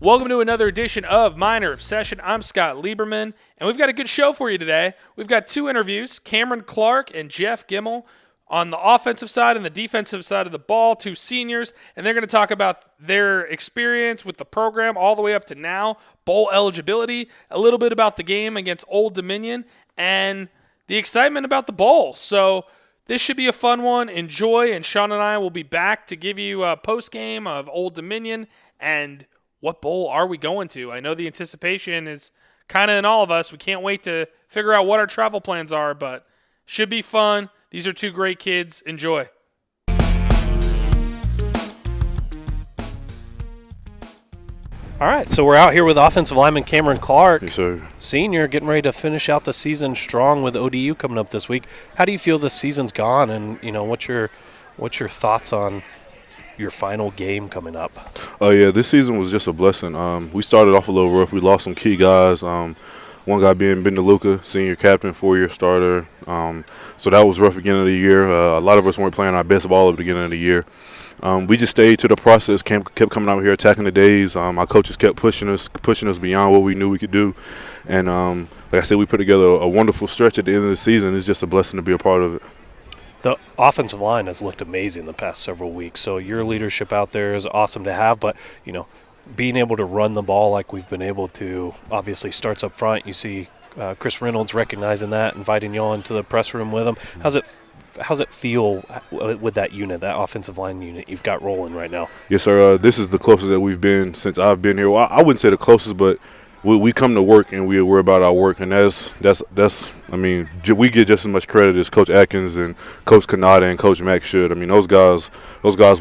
Welcome to another edition of Minor Obsession. I'm Scott Lieberman, and we've got a good show for you today. We've got two interviews, Cameron Clark and Jeff Gemmell, on the offensive side and the defensive side of the ball, two seniors, and they're going to talk about their experience with the program all the way up to now, bowl eligibility, a little bit about the game against Old Dominion, and the excitement about the bowl. So this should be a fun one. Enjoy, and Sean and I will be back to give you a post-game of Old Dominion and what bowl are we going to? I know the anticipation is kind of in all of us. We can't wait to figure out what our travel plans are, but should be fun. These are two great kids. Enjoy. All right, so we're out here with offensive lineman Cameron Clark, yes, sir. Senior, getting ready to finish out the season strong with ODU coming up this week. How do you feel this season's gone, and what's your thoughts on your final game coming up? Oh, yeah, this season was just a blessing. We started off a little rough. We lost some key guys. One guy being Ben DeLuca, senior captain, 4-year starter. So that was rough beginning of the year. A lot of us weren't playing our best ball at the beginning of the year. We just stayed to the process, kept coming out here, attacking the days. Our coaches kept pushing us beyond what we knew we could do. And like I said, we put together a wonderful stretch at the end of the season. It's just a blessing to be a part of it. The offensive line has looked amazing the past several weeks, so your leadership out there is awesome to have. But, being able to run the ball like we've been able to obviously starts up front. You see Chris Reynolds recognizing that, inviting you all into the press room with him. How's it feel with that unit, that offensive line unit you've got rolling right now? Yes, sir. This is the closest that we've been since I've been here. Well, I wouldn't say the closest, but we come to work and we're about our work, and that's. I mean, we get just as much credit as Coach Atkins and Coach Kanata and Coach Mack should. I mean, those guys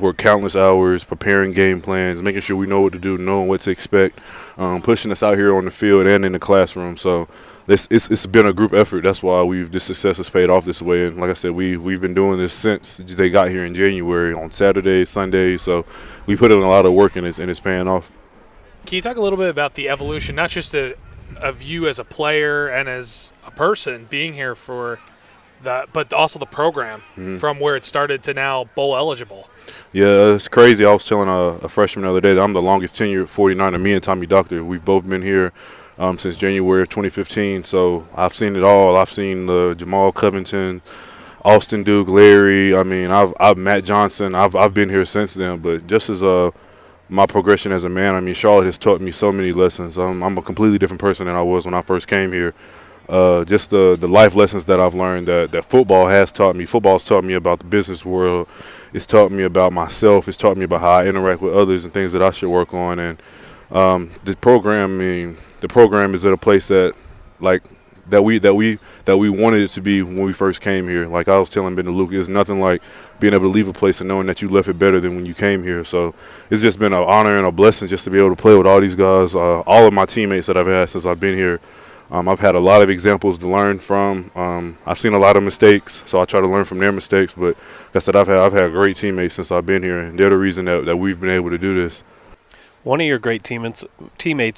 work countless hours preparing game plans, making sure we know what to do, knowing what to expect, pushing us out here on the field and in the classroom. So it's been a group effort. That's why this success has paid off this way. And like I said, we've been doing this since they got here in January on Saturdays, Sundays. So we put in a lot of work, and it's paying off. Can you talk a little bit about the evolution, not just of you as a player and as a person being here for but also the program from where it started to now bowl eligible? Yeah, it's crazy. I was telling a freshman the other day that I'm the longest tenured 49er. Me and Tommy Doctor, we've both been here since January of 2015. So I've seen it all. I've seen the Jamal Covington, Austin Duke, Larry. I mean, I've Matt Johnson. I've been here since then. But just as my progression as a man, I mean, Charlotte has taught me so many lessons. I'm a completely different person than I was when I first came here. Just the life lessons that I've learned that football has taught me. Football's taught me about the business world. It's taught me about myself. It's taught me about how I interact with others and things that I should work on. And the program is at a place that we wanted it to be when we first came here. Like I was telling Ben DeLuca, it's nothing like being able to leave a place and knowing that you left it better than when you came here. So it's just been an honor and a blessing just to be able to play with all these guys, all of my teammates that I've had since I've been here. I've had a lot of examples to learn from. I've seen a lot of mistakes, so I try to learn from their mistakes. But like I said, I've had great teammates since I've been here, and they're the reason that we've been able to do this. One of your great teammates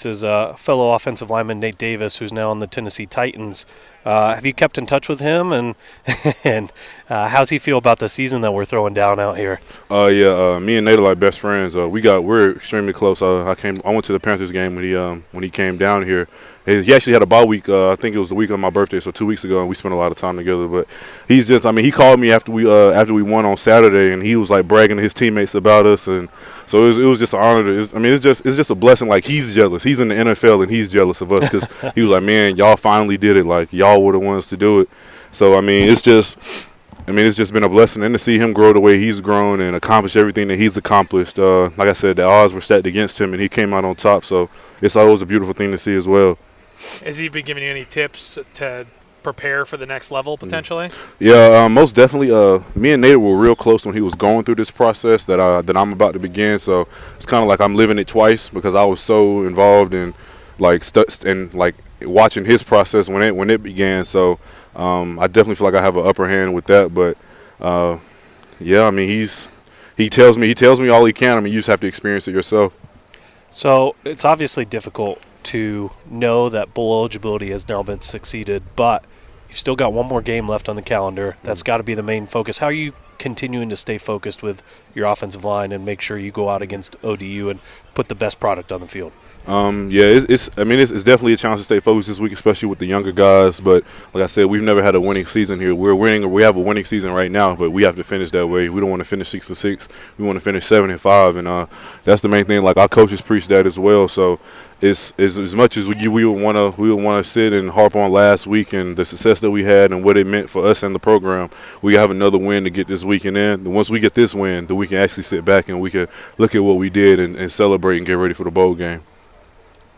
is fellow offensive lineman Nate Davis, who's now on the Tennessee Titans. Have you kept in touch with him, and how's he feel about the season that we're throwing down out here? Me and Nate are like best friends. We're extremely close. I went to the Panthers game when he came down here. He actually had a bye week. I think it was the week of my birthday, so 2 weeks ago, and we spent a lot of time together. But he called me after we won on Saturday, and he was like bragging to his teammates about us, and so it was just an honor. It's just a blessing. Like, he's jealous. He's in the NFL, and he's jealous of us because he was like, man, y'all finally did it. Like, y'all were the ones to do it. So it's just been a blessing, and to see him grow the way he's grown and accomplish everything that he's accomplished. Like I said, the odds were stacked against him, and he came out on top. So it's always a beautiful thing to see as well. Has he been giving you any tips to prepare for the next level potentially? Yeah, most definitely. Me and Nate were real close when he was going through this process that I'm about to begin. So it's kind of like I'm living it twice because I was so involved in watching his process when it began. So I definitely feel like I have an upper hand with that. But he tells me all he can. You just have to experience it yourself. So it's obviously difficult to know that bowl eligibility has now been succeeded, but you've still got one more game left on the calendar. That's got to be the main focus. How are you continuing to stay focused with your offensive line and make sure you go out against ODU and put the best product on the field? It's definitely a challenge to stay focused this week, especially with the younger guys. But like I said, we've never had a winning season here. We have a winning season right now, but we have to finish that way. We don't want to finish 6-6. We want to finish 7-5, and that's the main thing. Like our coaches preach that as well. So it's as much as we would want to sit and harp on last week and the success that we had and what it meant for us and the program. We have another win to get this weekend in. And once we get this win, then we can actually sit back and we can look at what we did and celebrate and get ready for the bowl game.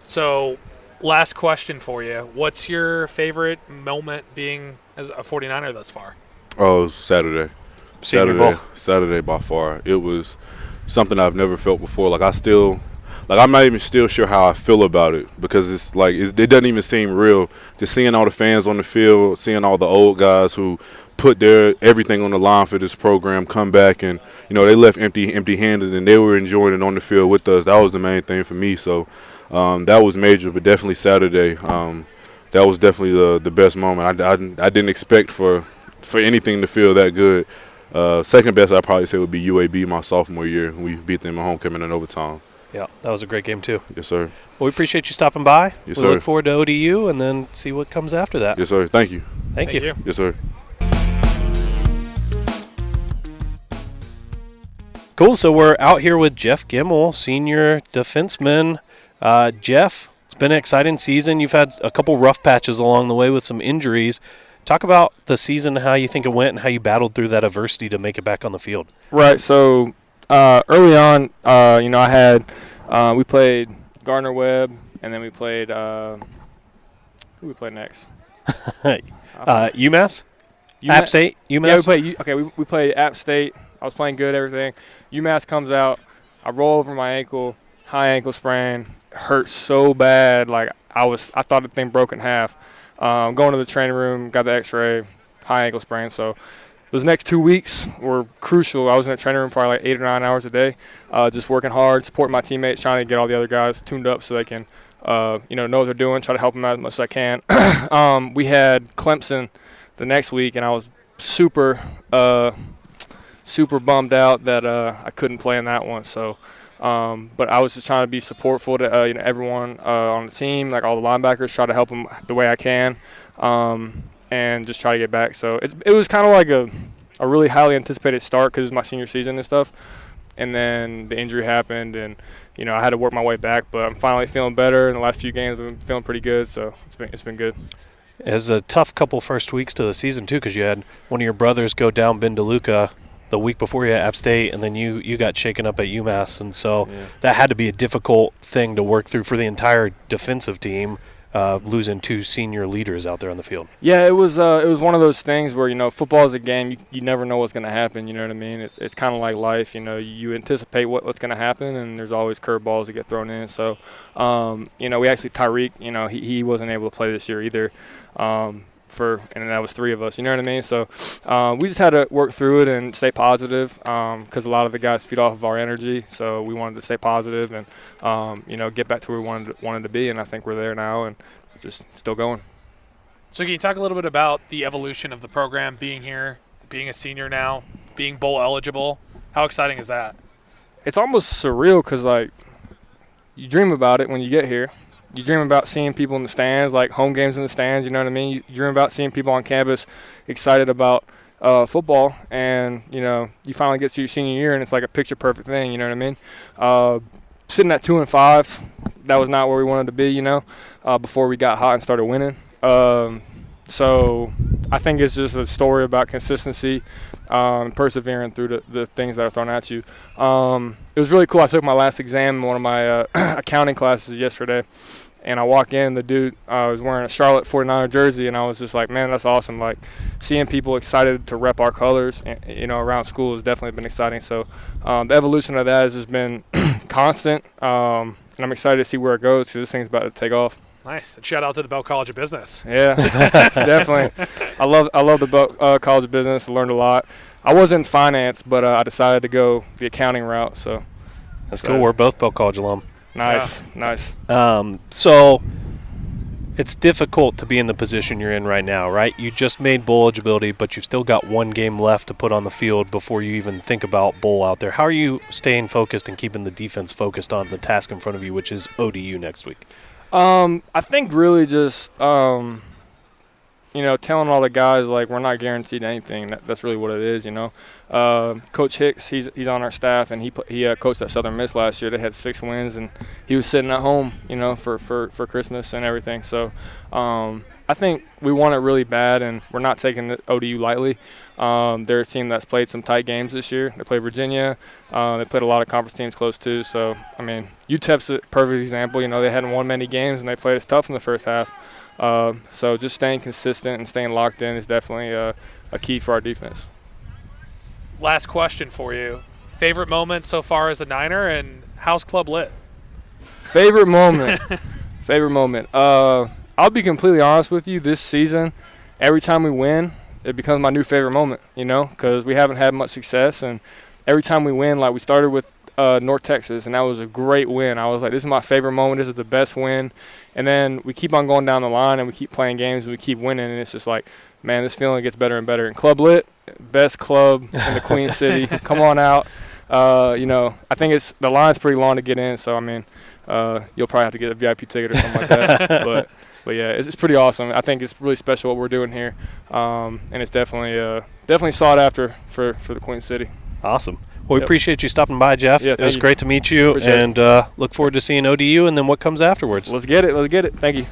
So, last question for you. What's your favorite moment being as a 49er thus far? Oh, Saturday. Senior Bowl. Saturday by far. It was something I've never felt before. I'm not even still sure how I feel about it because it doesn't even seem real. Just seeing all the fans on the field, seeing all the old guys who put their everything on the line for this program come back and, they left empty-handed and they were enjoying it on the field with us. That was the main thing for me. So that was major, but definitely Saturday. That was definitely the best moment. I didn't expect for anything to feel that good. Second best I'd probably say would be UAB my sophomore year. We beat them at homecoming in overtime. Yeah, that was a great game too. Yes, sir. Well, we appreciate you stopping by. Yes, we sir. look forward to ODU and then see what comes after that. Yes, sir. Thank you. Thank you. Yes, sir. Cool. So we're out here with Jeff Gemmell, senior defenseman. Jeff, it's been an exciting season. You've had a couple rough patches along the way with some injuries. Talk about the season, how you think it went, and how you battled through that adversity to make it back on the field. Right. So early on, we played Gardner Webb, and then we played who we played next? UMass? App State? UMass? Yeah, we played App State. I was playing good, everything. UMass comes out. I roll over my ankle, high ankle sprain. Hurt so bad, like I thought the thing broke in half. Going to the training room, got the X-ray, high ankle sprain. So those next 2 weeks were crucial. I was in the training room probably like 8 or 9 hours a day, just working hard, supporting my teammates, trying to get all the other guys tuned up so they can, know what they're doing, try to help them out as much as I can. We had Clemson the next week, and I was super bummed out that I couldn't play in that one. So, but I was just trying to be supportful to everyone on the team, like all the linebackers, try to help them the way I can, and just try to get back. So it was kind of like a really highly anticipated start because it was my senior season and stuff. And then the injury happened, and I had to work my way back. But I'm finally feeling better. In the last few games, I've been feeling pretty good. So it's been good. It was a tough couple first weeks to the season too, because you had one of your brothers go down Ben DeLuca the week before you had App State, and then you got shaken up at UMass, and so that had to be a difficult thing to work through for the entire defensive team, losing 2 senior leaders out there on the field. Yeah, it was one of those things where football is a game. You never know what's going to happen. You know what I mean? It's kind of like life. You anticipate what's going to happen, and there's always curveballs that get thrown in. So, we actually Tyreek. He wasn't able to play this year either. And that was 3 of us, you know what I mean? So we just had to work through it and stay positive because a lot of the guys feed off of our energy. So we wanted to stay positive and, get back to where we wanted to be. And I think we're there now and just still going. So can you talk a little bit about the evolution of the program, being here, being a senior now, being bowl eligible? How exciting is that? It's almost surreal because, you dream about it when you get here. You dream about seeing people in the stands, like home games in the stands, you know what I mean? You dream about seeing people on campus excited about football, and, you finally get to your senior year, and it's like a picture-perfect thing, you know what I mean? Sitting at 2-5, that was not where we wanted to be, before we got hot and started winning. So I think it's just a story about consistency, persevering through the things that are thrown at you. It was really cool. I took my last exam in one of my accounting classes yesterday, and I walk in. The dude was wearing a Charlotte 49er jersey, and I was just like, man, that's awesome. Like, seeing people excited to rep our colors, around school has definitely been exciting. So the evolution of that has just been constant, and I'm excited to see where it goes because this thing's about to take off. Nice. And shout out to the Bell College of Business. Yeah, definitely. I love the Bell College of Business. I learned a lot. I was in finance, but I decided to go the accounting route. So that's cool. We're both Bell College alum. Nice, nice. So it's difficult to be in the position you're in right now, right? You just made bowl eligibility, but you've still got one game left to put on the field before you even think about bowl out there. How are you staying focused and keeping the defense focused on the task in front of you, which is ODU next week? I think really just telling all the guys, like, we're not guaranteed anything. That's really what it is, Coach Hicks, he's on our staff, and he coached at Southern Miss last year. They had 6 wins, and he was sitting at home, for Christmas and everything. So I think we want it really bad, and we're not taking the ODU lightly. They're a team that's played some tight games this year. They played Virginia. They played a lot of conference teams close too. So, I mean, UTEP's a perfect example. They hadn't won many games, and they played us tough in the first half. So just staying consistent and staying locked in is definitely a key for our defense. Last question for you. Favorite moment so far as a Niner, and how's Club lit? Favorite moment. I'll be completely honest with you. This season, every time we win, it becomes my new favorite moment, because we haven't had much success. And every time we win, like we started with North Texas, and that was a great win. I was like, this is my favorite moment. This is the best win. And then we keep on going down the line, and we keep playing games, and we keep winning. And it's just like, man, this feeling gets better and better. And Club Lit, best club in the Queen City. Come on out. I think the line's pretty long to get in. So, I mean, you'll probably have to get a VIP ticket or something like that. But yeah, it's pretty awesome. I think it's really special what we're doing here. And it's definitely sought after for the Queen City. Awesome. Well, we appreciate you stopping by, Jeff. Yeah, it was great to meet you, and look forward to seeing ODU and then what comes afterwards. Let's get it. Thank you.